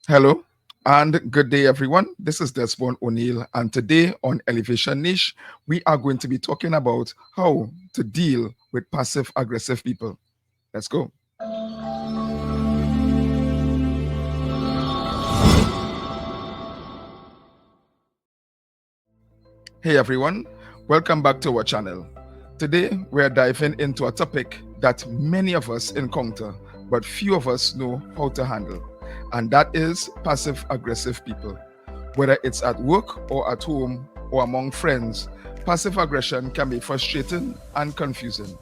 Hello and good day, everyone. This is Desmond O'Neill, and today on Elevationiche, we are going to be talking about how to deal with passive aggressive people. Let's go. Hey, everyone. Welcome back to our channel. Today, we're diving into a topic that many of us encounter, but few of us know how to handle, and that is passive aggressive people. Whether it's at work or at home or among friends, passive aggression can be frustrating and confusing.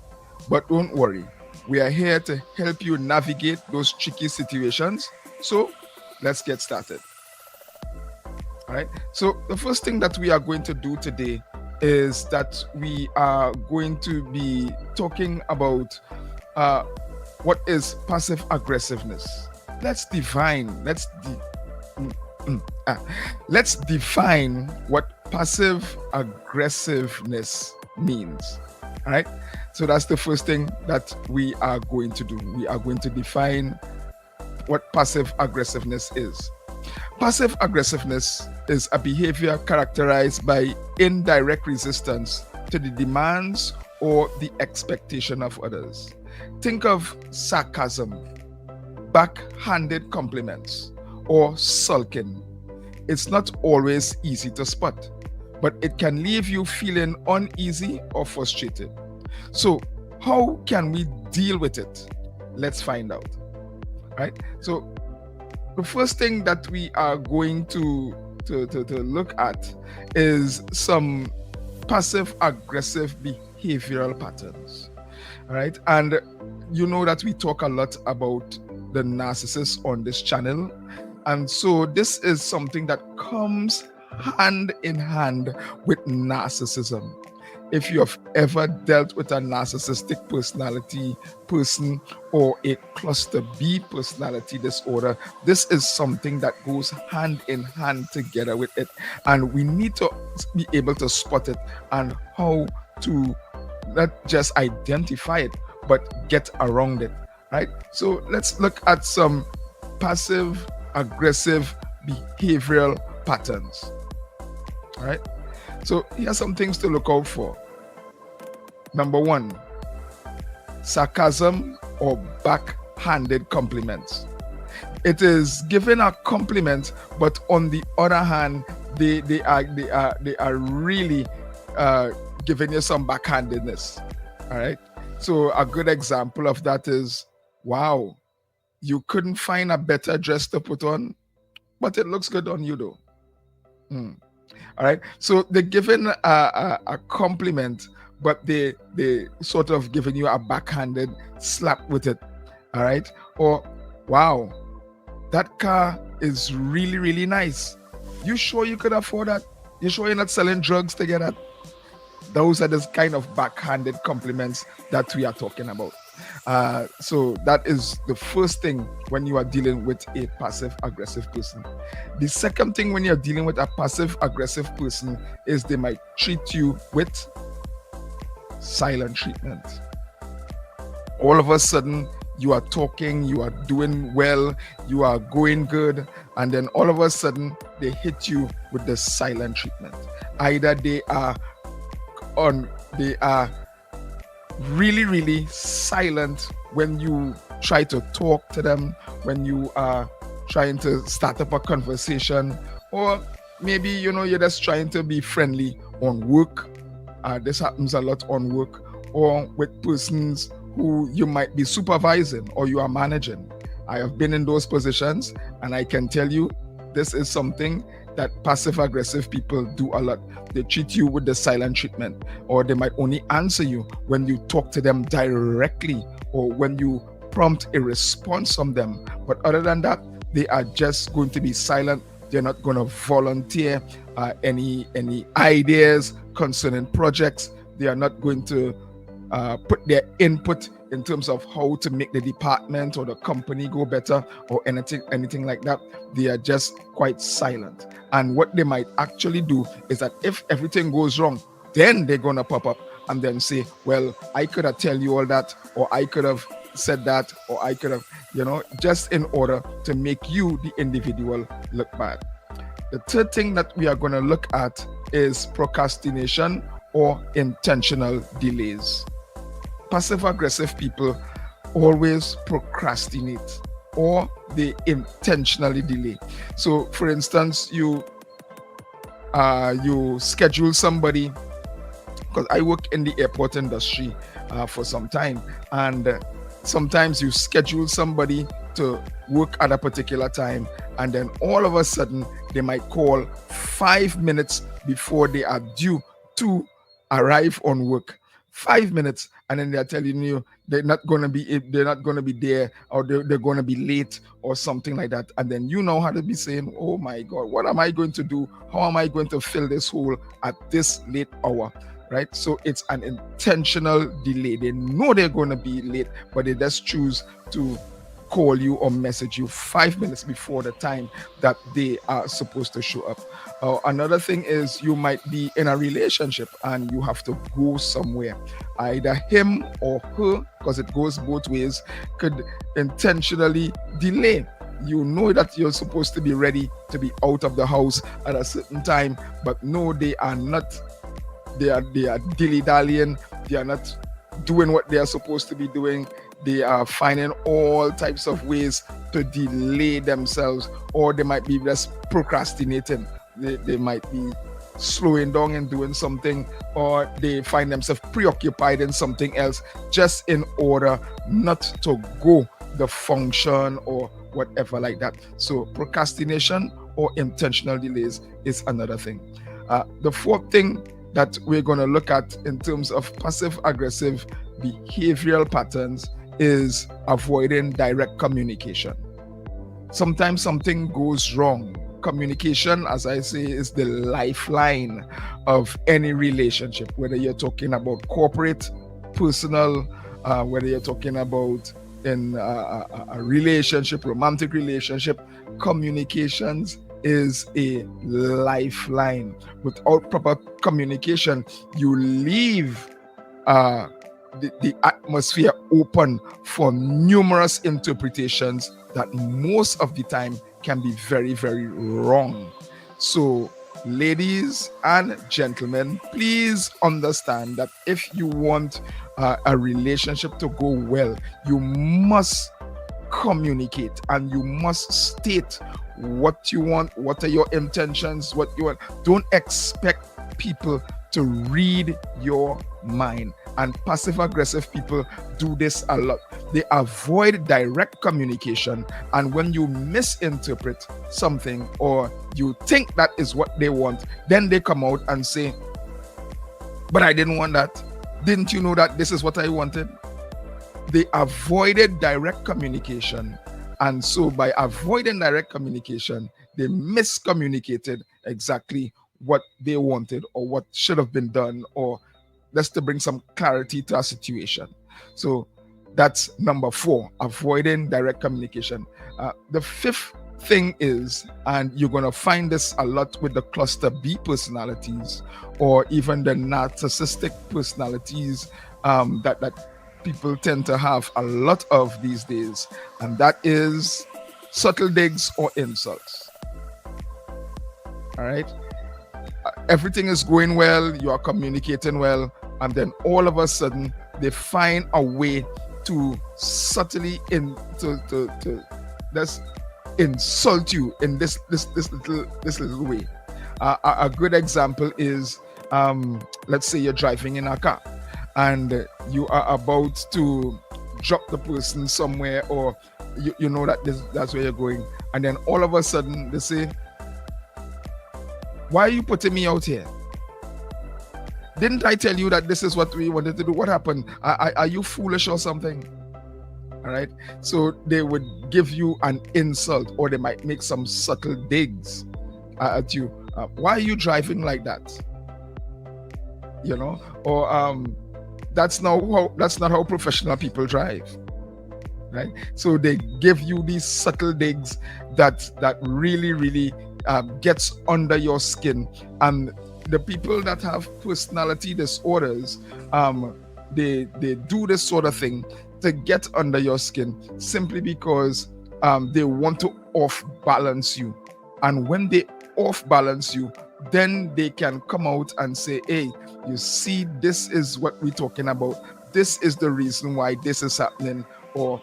But don't worry, we are here to help you navigate those tricky situations. So let's get started. All right. So the first thing that we are going to do today is that we are going to be talking about what is passive aggressiveness. Let's define what passive aggressiveness means. All right. So that's the first thing that we are going to do. We are going to define what passive aggressiveness is. Passive aggressiveness is a behavior characterized by indirect resistance to the demands or the expectation of others. Think of sarcasm, backhanded compliments, or sulking. It's not always easy to spot, but it can leave you feeling uneasy or frustrated. So, how can we deal with it? Let's find out. Right? So, the first thing that we are going to look at is some passive aggressive behavioral patterns. All right. And you know that we talk a lot about the narcissist on this channel. And so this is something that comes hand in hand with narcissism. If you have ever dealt with a narcissistic personality person or a cluster B personality disorder, this is something that goes hand in hand together with it. And we need to be able to spot it and how to not just identify it, but get around it, right? So let's look at some passive aggressive behavioral patterns, all right? So here are some things to look out for. Number one, sarcasm or backhanded compliments. It is giving a compliment, but on the other hand, they are really giving you some backhandedness. All right. So a good example of that is, wow, you couldn't find a better dress to put on, but it looks good on you though. All right. So they're giving a compliment, but they sort of giving you a backhanded slap with it. All right. Or, wow, that car is really, really nice. You sure you could afford that? You sure you're not selling drugs to get that? Those are the kind of backhanded compliments that we are talking about. So that is the first thing when you are dealing with a passive aggressive person. The second thing when you're dealing with a passive aggressive person is they might treat you with silent treatment. All of a sudden, you are talking, you are doing well, you are going good, and then all of a sudden they hit you with the silent treatment. Either they are really, really silent when you try to talk to them, when you are trying to start up a conversation, or maybe you're just trying to be friendly on work. This happens a lot on work, or with persons who you might be supervising or you are managing. I have been in those positions, and I can tell you this is something that passive aggressive people do a lot. They treat you with the silent treatment, or they might only answer you when you talk to them directly or when you prompt a response from them. But other than that, they are just going to be silent. They're not going to volunteer any ideas concerning projects. They are not going to put their input in terms of how to make the department or the company go better or anything like that. They are just quite silent. And what they might actually do is that if everything goes wrong, then they're going to pop up and then say, well, I could have tell you all that, or I could have said that, or I could have, just in order to make you, the individual, look bad. The third thing that we are going to look at is procrastination or intentional delays. Passive aggressive people always procrastinate or they intentionally delay. So for instance, you schedule somebody, because I work in the airport industry for some time, and sometimes you schedule somebody to work at a particular time, and then all of a sudden they might call 5 minutes before they are due to arrive on work. 5 minutes, and then they're telling you they're not going to be there, or they're going to be late or something like that. And then you know how to be saying, oh my God, what am I going to do? How am I going to fill this hole at this late hour? Right? So it's an intentional delay. They know they're going to be late, but they just choose to call you or message you 5 minutes before the time that they are supposed to show up. Another thing is, you might be in a relationship and you have to go somewhere. Either him or her, because it goes both ways, could intentionally delay. You know that you're supposed to be ready to be out of the house at a certain time, but no, they are not. They are dilly-dallying. They are not doing what they are supposed to be doing. They are finding all types of ways to delay themselves, or they might be just procrastinating. They might be slowing down and doing something, or they find themselves preoccupied in something else just in order not to go the function or whatever like that. So procrastination or intentional delays is another thing. The fourth thing that we're going to look at in terms of passive aggressive behavioral patterns is avoiding direct communication. Sometimes something goes wrong. Communication, as I say, is the lifeline of any relationship, whether you're talking about corporate, personal, whether you're talking about in a relationship, romantic relationship. Communications is a lifeline. Without proper communication, you leave the atmosphere open for numerous interpretations that most of the time can be very, very wrong. So, ladies and gentlemen, please understand that if you want a relationship to go well, you must communicate and you must state what you want, what are your intentions, what you want. Don't expect people to read your mind. And passive aggressive people do this a lot. They avoid direct communication, and when you misinterpret something or you think that is what they want, then they come out and say, but I didn't want that. Didn't you know that this is what I wanted? They avoided direct communication, and so by avoiding direct communication, they miscommunicated exactly what they wanted or what should have been done, or just to bring some clarity to a situation. So that's number 4, avoiding direct communication. The fifth thing is, and you're going to find this a lot with the cluster B personalities or even the narcissistic personalities that people tend to have a lot of these days, and that is subtle digs or insults. All right? Everything is going well, you are communicating well, and then all of a sudden they find a way to subtly just insult you in this little way. A good example is, let's say you're driving in a car and you are about to drop the person somewhere, or you know that that's where you're going, and then all of a sudden they say, why are you putting me out here? Didn't I tell you that this is what we wanted to do? What happened? Are you foolish or something? All right. So they would give you an insult, or they might make some subtle digs at you. Why are you driving like that? You know, or that's not how professional people drive. Right. So they give you these subtle digs that really gets under your skin. And the people that have personality disorders, they do this sort of thing to get under your skin simply because they want to off balance you. And when they off balance you, then they can come out and say, hey, you see, this is what we're talking about. This is the reason why this is happening, or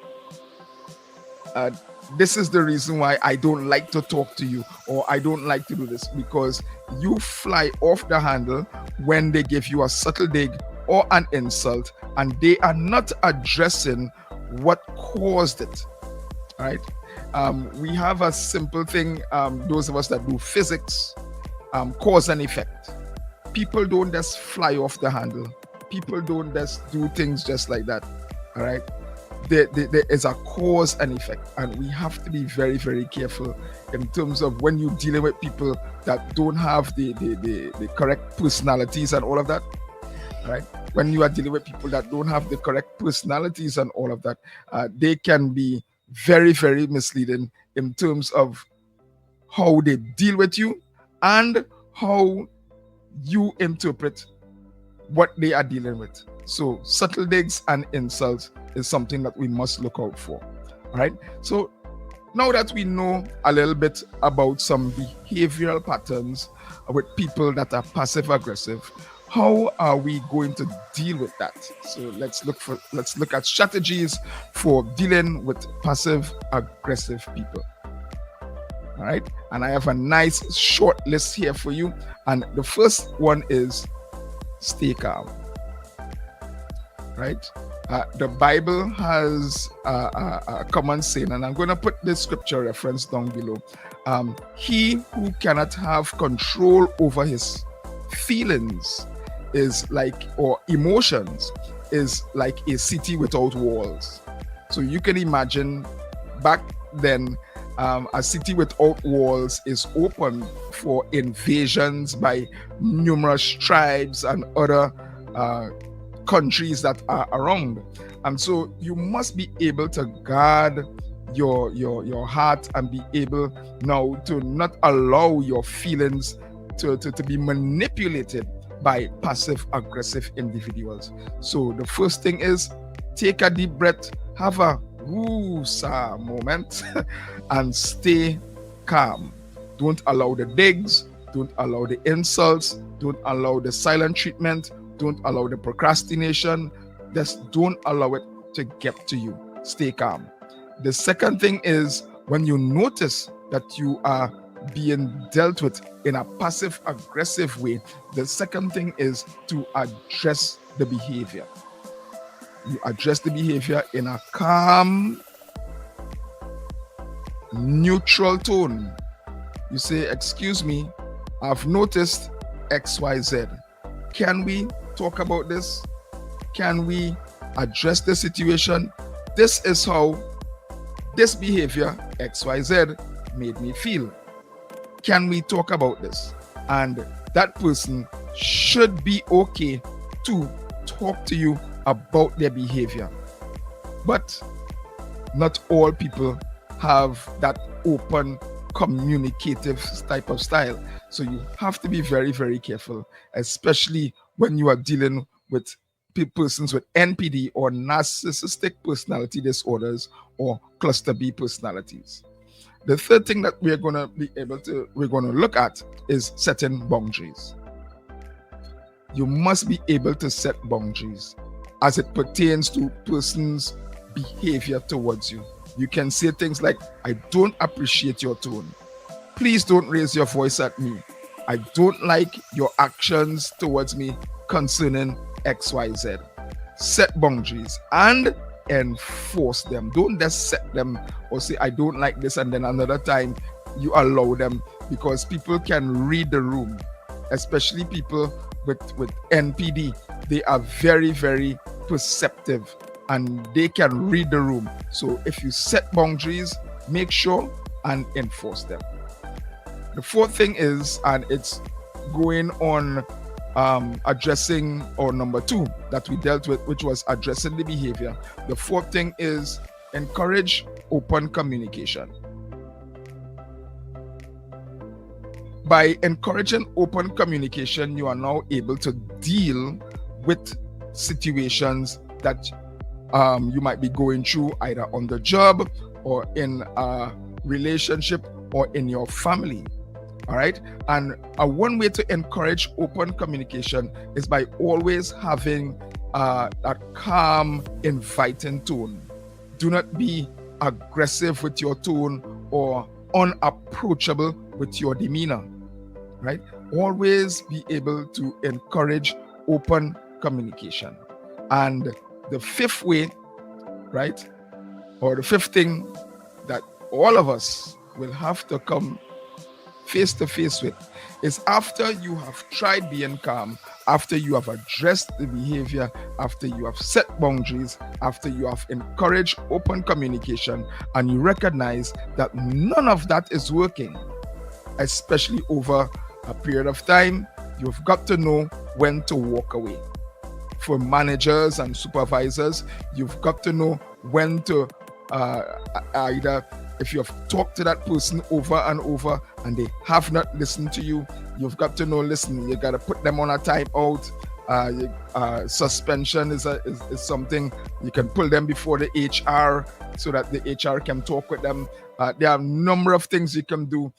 this is the reason why I don't like to talk to you, or I don't like to do this, because you fly off the handle when they give you a subtle dig or an insult, and they are not addressing what caused it. All right. We have a simple thing, those of us that do physics, cause and effect. People don't just fly off the handle. People don't just do things just like that. All right. There is a cause and effect, and we have to be very, very careful in terms of when you're dealing with people that don't have the correct personalities and all of that. Right? When you are dealing with people that don't have the correct personalities and all of that, they can be very, very misleading in terms of how they deal with you and how you interpret what they are dealing with. So subtle digs and insults is something that we must look out for. All right. So now that we know a little bit about some behavioral patterns with people that are passive aggressive, how are we going to deal with that? So let's look at strategies for dealing with passive aggressive people. All right. And I have a nice short list here for you. And the first one is stay calm. Right? The Bible has a common saying, and I'm going to put this scripture reference down below. He who cannot have control over his feelings is like, or emotions, is like a city without walls. So you can imagine back then, a city without walls is open for invasions by numerous tribes and other countries that are around. And so you must be able to guard your heart and be able now to not allow your feelings to be manipulated by passive aggressive individuals. So the first thing is take a deep breath, have a woo-sa moment and stay calm. Don't allow the digs, don't allow the insults, don't allow the silent treatment, don't allow the procrastination. Just don't allow it to get to you. Stay calm. The second thing is when you notice that you are being dealt with in a passive aggressive way, the second thing is to address the behavior. You address the behavior in a calm, neutral tone. You say, excuse me, I've noticed XYZ. Can we talk about this? Can we address the situation? This is how this behavior XYZ made me feel. Can we talk about this? And that person should be okay to talk to you about their behavior. But not all people have that open, communicative type of style. So you have to be very, very careful, especially when you are dealing with persons with NPD or narcissistic personality disorders or cluster B personalities. The third thing that we're going to look at is setting boundaries. You must be able to set boundaries as it pertains to person's behavior towards you. You can say things like, I don't appreciate your tone. Please don't raise your voice at me. I don't like your actions towards me concerning XYZ. Set boundaries and enforce them. Don't just set them or say, I don't like this, and then another time you allow them, because people can read the room, especially people with NPD. They are very, very perceptive and they can read the room. So if you set boundaries, make sure and enforce them. The fourth thing is, and it's going on addressing, or number two that we dealt with, which was addressing the behavior. The fourth thing is encourage open communication. By encouraging open communication, you are now able to deal with situations that you might be going through either on the job or in a relationship or in your family. All right. And one way to encourage open communication is by always having that calm, inviting tone. Do not be aggressive with your tone or unapproachable with your demeanor. Right? Always be able to encourage open communication. And the fifth way, right, or the fifth thing that all of us will have to come face to face with is after you have tried being calm, after you have addressed the behavior, after you have set boundaries, after you have encouraged open communication, and you recognize that none of that is working, especially over a period of time, you've got to know when to walk away. For managers and supervisors, you've got to know when to either, if you have talked to that person over and over and they have not listened to you, you've got to know, listen, you got to put them on a timeout. Suspension is something you can pull them before the HR so that the HR can talk with them. There are a number of things you can do.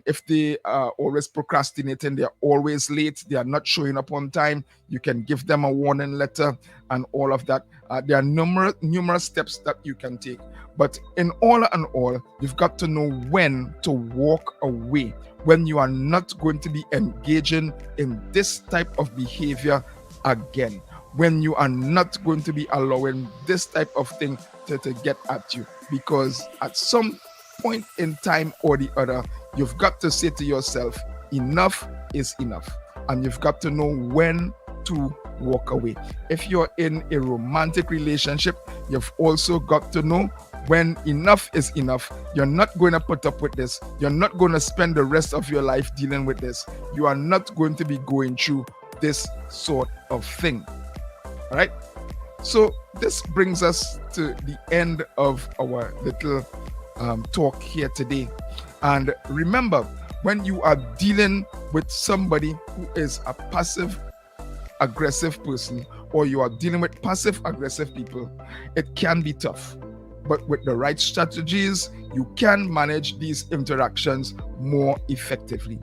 If they are always procrastinating, they're always late, they are not showing up on time, you can give them a warning letter and all of that. There are numerous steps that you can take. But in all and all, you've got to know when to walk away, when you are not going to be engaging in this type of behavior again, when you are not going to be allowing this type of thing to get at you. Because at some point in time or the other, you've got to say to yourself, enough is enough. And you've got to know when to walk away. If you're in a romantic relationship, you've also got to know when enough is enough. You're not going to put up with this. You're not going to spend the rest of your life dealing with this. You are not going to be going through this sort of thing. All right. So this brings us to the end of our little talk here today. And remember, when you are dealing with somebody who is a passive aggressive person, or you are dealing with passive aggressive people, it can be tough. But with the right strategies, you can manage these interactions more effectively.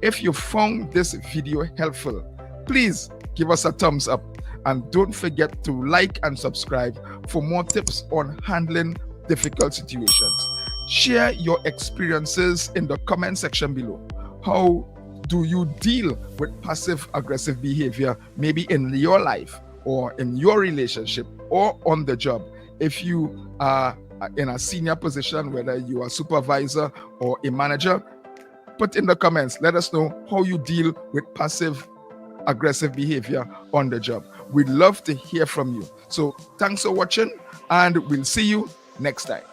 If you found this video helpful, please give us a thumbs up and don't forget to like and subscribe for more tips on handling difficult situations. Share your experiences in the comment section below. How do you deal with passive aggressive behavior, maybe in your life or in your relationship or on the job? If you are in a senior position, whether you are a supervisor or a manager, put in the comments. Let us know how you deal with passive aggressive behavior on the job. We'd love to hear from you. So thanks for watching, and we'll see you next time.